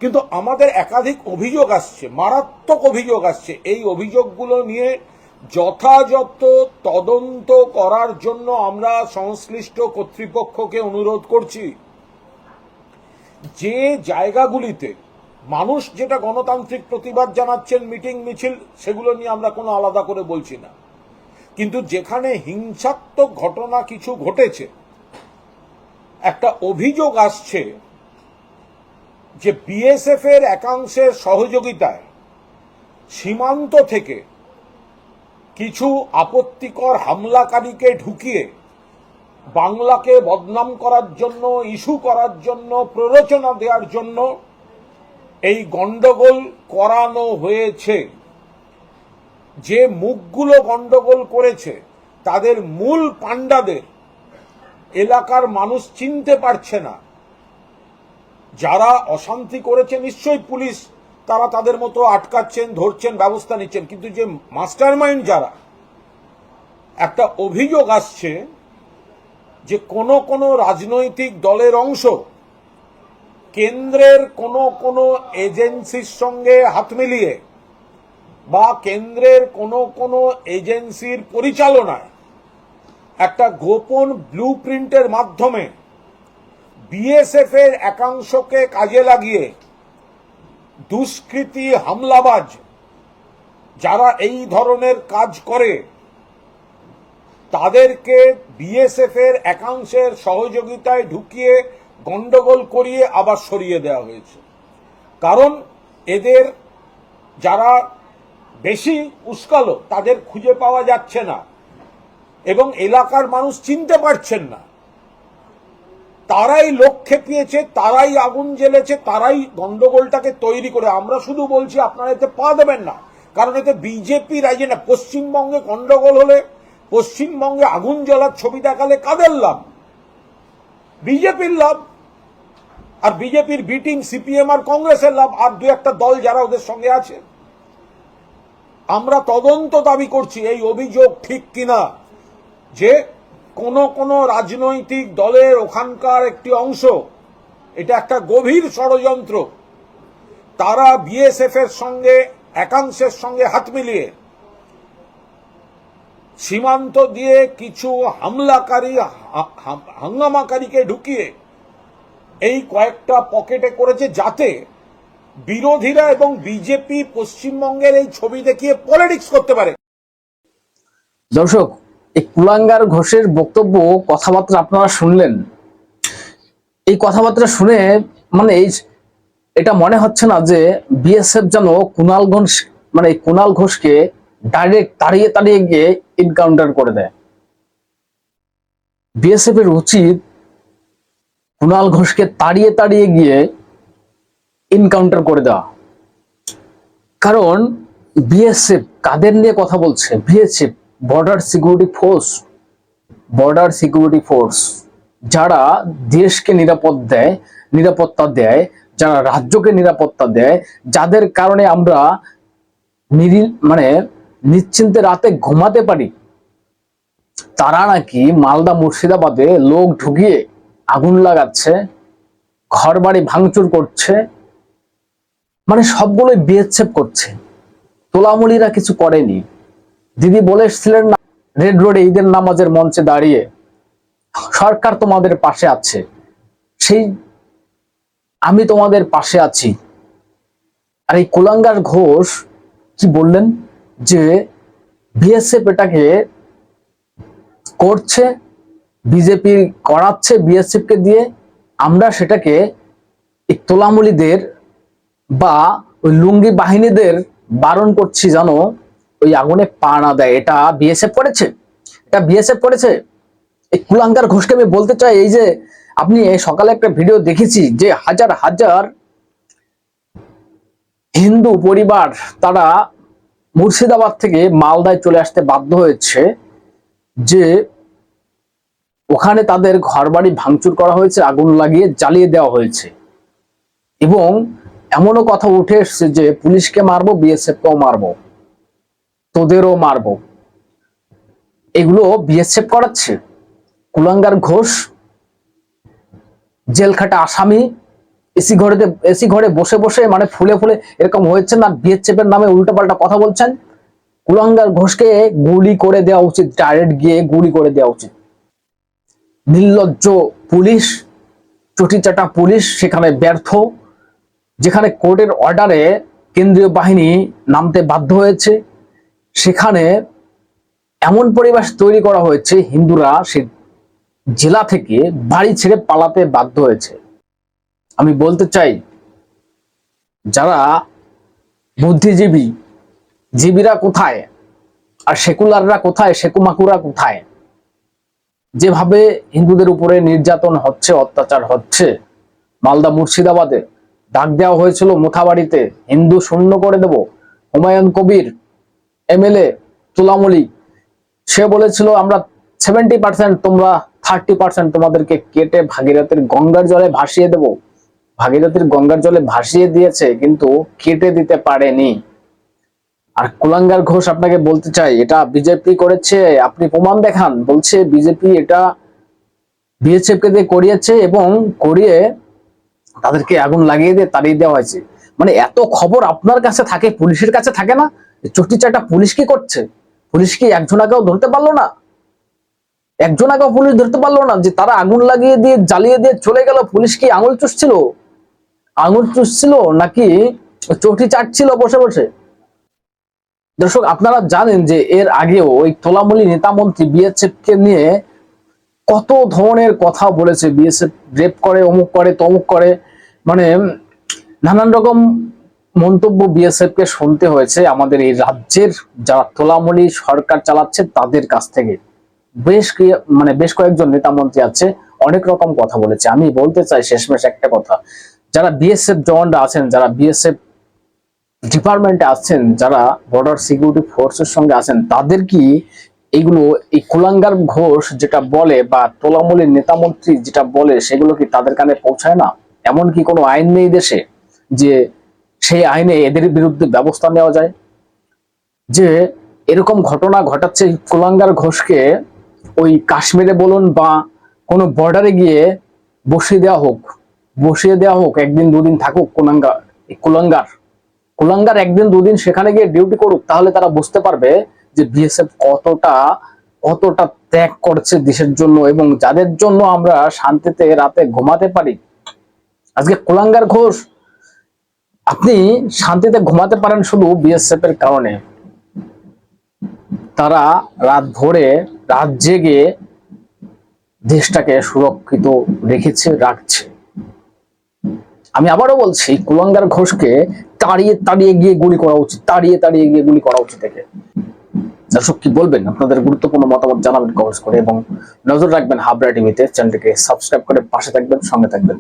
কিন্তু আমাদের একাধিক অভিযোগ আসছে, মারাত্মক অভিযোগ আসছে। এই অভিযোগগুলো নিয়ে যথাযথ তদন্ত করার জন্য আমরা সংশ্লিষ্ট কর্তৃপক্ষকে অনুরোধ করছি। যে জায়গাগুলিতে মানুষ যেটা গণতান্ত্রিক প্রতিবাদ জানাচ্ছেন, মিটিং মিছিল, সেগুলো নিয়ে আমরা কোনো আলাদা করে বলছি না, কিন্তু যেখানে হিংসাত্মক ঘটনা কিছু ঘটেছে, একটা অভিযোগ আসছে যে বিএসএফ এর একাংশের সহযোগিতায় সীমান্ত থেকে কিছু আপত্তিকর হামলাকারীকে ঢুকিয়ে বাংলাকে বদনাম করার জন্য, ইস্যু করার জন্য, প্ররোচনা দেওয়ার জন্য এই গন্ডগোল করানো হয়েছে। যে মুখগুলো গন্ডগোল করেছে তাদের মূল পাণ্ডাদের এলাকার মানুষ চিনতে পারছে না। যারা অশান্তি করেছে নিশ্চয়ই পুলিশ তারা তাদের মতো আটকাচ্ছেন, ধরছেন, ব্যবস্থা নিচ্ছেন, কিন্তু যে মাস্টারমাইন্ড যারা, একটা অভিযোগ আসছে যে কোন রাজনৈতিক দলের অংশ কেন্দ্রের কোন এজেন্সির সঙ্গে হাত মিলিয়ে বা কেন্দ্রের কোন এজেন্সির পরিচালনায় একটা গোপন ব্লুপ্রিন্টের মাধ্যমে বিএসএফ এর একাংশকে কাজে লাগিয়ে দুষ্কৃতী, হামলাবাজ যারা এই ধরনের কাজ করে তাদেরকে বিএসএফ এর একাংশের সহযোগিতায় ঢুকিয়ে গন্ডগোল করিয়ে আবার সরিয়ে দেওয়া হয়েছে। কারণ এদের যারা বেশি উস্কালো তাদের খুঁজে পাওয়া যাচ্ছে না এবং এলাকার মানুষ চিনতে পারছেন না। তারাই লোক খেপিয়েছে, তারাই আগুন জ্বেলেছে, তারাই গন্ডগোলটাকে তৈরি করে। আমরা শুধু বলছি আপনারা এতে পা দেবেন না, কারণ এতে বিজেপির এজেন্ডা। পশ্চিমবঙ্গে গন্ডগোল হলে, পশ্চিমবঙ্গে আগুন জ্বলার ছবি দেখালে কাদের লাভ? বিজেপির লাভ, আর বিজেপির বি টিম, সিপিএম আর কংগ্রেসের লাভ, আর দু একটা দল যারা ওদের সঙ্গে আছে। আমরা তদন্ত দাবি করছি এই অভিযোগ ঠিক কিনা, যে কোন রাজনৈতিক দলের ওখানকার একটি অংশ, এটা একটা গভীর ষড়যন্ত্র, তারা বিএসএফ এর সঙ্গে, একাংশের সঙ্গে হাত মিলিয়ে সীমান্ত দিয়ে কিছু হামলাকারী, হাঙ্গামাকারীকে ঢুকিয়ে এই কয়েকটা পকেটে করেছে, যাতে বিরোধীরা এবং বিজেপি পশ্চিমবঙ্গের এই ছবি দেখিয়ে পলিটিক্স করতে পারে। দর্শক, এই কুলাঙ্গার ঘোষের বক্তব্য, কথাবার্তা আপনারা শুনলেন। এই কথাবার্তা শুনে মানে এটা মনে হচ্ছে না যে বিএসএফ যেন কুণাল ঘোষকে ডাইরেক্ট তাড়িয়ে গিয়ে এনকাউন্টার করে দেয়। বিএসএফ এর উচিত কুণাল ঘোষকে তাড়িয়ে গিয়ে এনকাউন্টার করে দেওয়া। কারণ বিএসএফ কাদের নিয়ে কথা বলছে? বিএসএফ বর্ডার সিকিউরিটি ফোর্স, যারা দেশকে নিরাপত্তা দেয়, যারা রাজ্যকে নিরাপত্তা দেয়, যাদের কারণে আমরা নিশ্চিন্তে রাতে ঘুমাতে পারি, তারা নাকি মালদা, মুর্শিদাবাদে লোক ঢুকিয়ে আগুন লাগাচ্ছে, ঘর বাড়ি ভাঙচুর করছে। সবগুলোই বিএসএফ করছে, তোলামুলিরা কিছু করেনি। দিদি বলেছিলেন না রেড রোডে ঈদের নামাজের মঞ্চে দাঁড়িয়ে, সরকার তোমাদের পাশে আছে, সেই আমি তোমাদের পাশে আছি। আর এই কুলাঙ্গার ঘোষ কি বললেন যে বিএসএফ এটাকে করছে, বিজেপি করাচ্ছে বিএসএফ কে দিয়ে, আমরা সেটাকে এই তোলামুলিদের বা ওই লুঙ্গি বাহিনীদের বারণ করছি যেন ওই আগুনে পা না দেয়। এটা বিএসএফ করেছে। এই কুলাঙ্গার ঘোষকে আমি বলতে চাই, এই যে আপনি সকালে একটা ভিডিও দেখেছি যে হাজার হাজার হিন্দু পরিবার তারা মুর্শিদাবাদ থেকে মালদায় চলে আসতে বাধ্য হয়েছে, যে ওখানে তাদের ঘরবাড়ি ভাঙচুর করা হয়েছে, আগুন লাগিয়ে জ্বালিয়ে দেওয়া হয়েছে। এবং এমনও কথা উঠে এসছে যে পুলিশকে মারবো, বিএসএফকেও মারবো, তোদেরও মারবো। এগুলো বিএসএফ করাচ্ছে। কুলাঙ্গার ঘোষ জেলখাটা আসামি, এসি ঘরে বসে বসে মানে ফুলে ফুলে এরকম হয়েছে না, বিএসএফ এর নামে উল্টোপাল্টা কথা বলছেন। কুলাঙ্গার ঘোষকে গুলি করে দেওয়া উচিত, ডাইরেক্ট গিয়ে গুলি করে দেওয়া উচিত। নির্লজ্জ পুলিশ, চটিচাটা পুলিশ সেখানে ব্যর্থ। যেখানে কোর্টের অর্ডারে কেন্দ্রীয় বাহিনী নামতে বাধ্য হয়েছে, সেখানে এমন পরিবেশ তৈরি করা হয়েছে হিন্দুরা সে জেলা থেকে বাড়ি ছেড়ে পালাতে বাধ্য হয়েছে। আমি বলতে চাই, যারা বুদ্ধিজীবী, জীবীরা কোথায় আর সেকুলাররা কোথায়, সেকুমাকুরা কোথায়? যেভাবে হিন্দুদের উপরে নির্যাতন হচ্ছে, অত্যাচার হচ্ছে, মালদা মুর্শিদাবাদে ডাক দেওয়া হয়েছিল মোথাবাড়িতে হিন্দু শূন্য করে দেব। হুমায়ুন কবির এমএলএ তুলামলি সে বলেছিল আমরা 70%, তোমরা 30% তোমাদেরকে কেটে ভাগীরথীর গঙ্গার জলে ভাসিয়ে দেব। ভাগীরথীর গঙ্গার জলে ভাসিয়ে দিয়েছে, কিন্তু কেটে দিতে পারেনি। আর কুলাঙ্গার ঘোষ আপনাকে বলতে চাই, এটা বিজেপি করেছে, আপনি প্রমাণ দেখান। বলছে বিজেপি এটা বিএসএফ কে দিয়ে করিয়েছে এবং করিয়ে তাদেরকে আগুন লাগিয়ে দিয়ে তাড়িয়ে দেওয়া হয়েছে। মানে এত খবর আপনার কাছে থাকে, পুলিশের কাছে থাকে না? চটিচাটা পুলিশ কি করছে? পুলিশ কি একজনাকেও ধরতে পারলো না? একজনাকেও পুলিশ ধরতে পারলো না যে তারা আগুন লাগিয়ে দিয়ে জ্বালিয়ে দিয়ে চলে গেল? পুলিশ কি আঙুল চুষছিল? আঙুল চুষছিল নাকি চটি চাটছিল বসে বসে? দর্শক, আপনারা জানেন যে এর আগেও ওই তোলামুলি নেতা মন্ত্রী বিএসএফ কে নিয়ে কত ধরনের কথা বলেছে। বিএসএফ রেপ করে, অমুক করে, তমুক করে, মানে নানান রকম মন্তব্য বিএসএফ কে শুনতে হয়েছে আমাদের এই রাজ্যের যারা তোলামুলি সরকার চালাচ্ছে তাদের কাছ থেকে। বেশ কয়েকজন নেতা মন্ত্রী আছে, অনেক রকম কথা বলেছে। আমি বলতে চাই শেষমেশ একটা কথা, যারা বিএসএফ জওয়ানরা আছেন, যারা বিএসএফ ডিপার্টমেন্টে আছেন, যারা বর্ডার সিকিউরিটি ফোর্সের সঙ্গে আছেন, তাদের কি এইগুলো, এই কুলাঙ্গার ঘোষ যেটা বলে বা তোলামুলির নেতামন্ত্রী যেটা বলে, সেগুলো কি তাদের কানে পৌঁছায় না? এমন কি কোনো আইন নেই দেশে যে সেই আইনে এদের বিরুদ্ধে ব্যবস্থা নেওয়া যায়? যে এরকম ঘটনা ঘটাচ্ছে কুলাঙ্গার ঘোষকে ওই কাশ্মীরে বলুন বা কোনো বর্ডারে গিয়ে বসিয়ে দেওয়া হোক, একদিন দুদিন থাকুক কুলাঙ্গার কুলাঙ্গার একদিন দুদিন সেখানে গিয়ে ডিউটি করুক, তাহলে তারা বুঝতে পারবে যে বিএসএফ কতটা ত্যাগ করছে দেশের জন্য এবং যাদের জন্য আমরা শান্তিতে রাতে ঘুমাতে পারি। আজকে কুলাঙ্গার ঘোষ, আপনি শান্তিতে ঘুমাতে পারেন শুধু বিএসএফ এর কারণে। তারা রাত জেগে দেশটাকে সুরক্ষিত রাখছে। আমি আবারও বলছি, কুলাঙ্গার ঘোষকে তাড়িয়ে গিয়ে গুলি করা উচিত, তাড়িয়ে গিয়ে গুলি করা উচিত একে। দর্শক, কি বলবেন? আপনাদের গুরুত্বপূর্ণ মতামত জানাবেন কমেন্টস করে এবং নজর রাখবেন হাবড়া টিভিতে। চ্যানেলটিকে সাবস্ক্রাইব করে পাশে থাকবেন, সঙ্গে থাকবেন।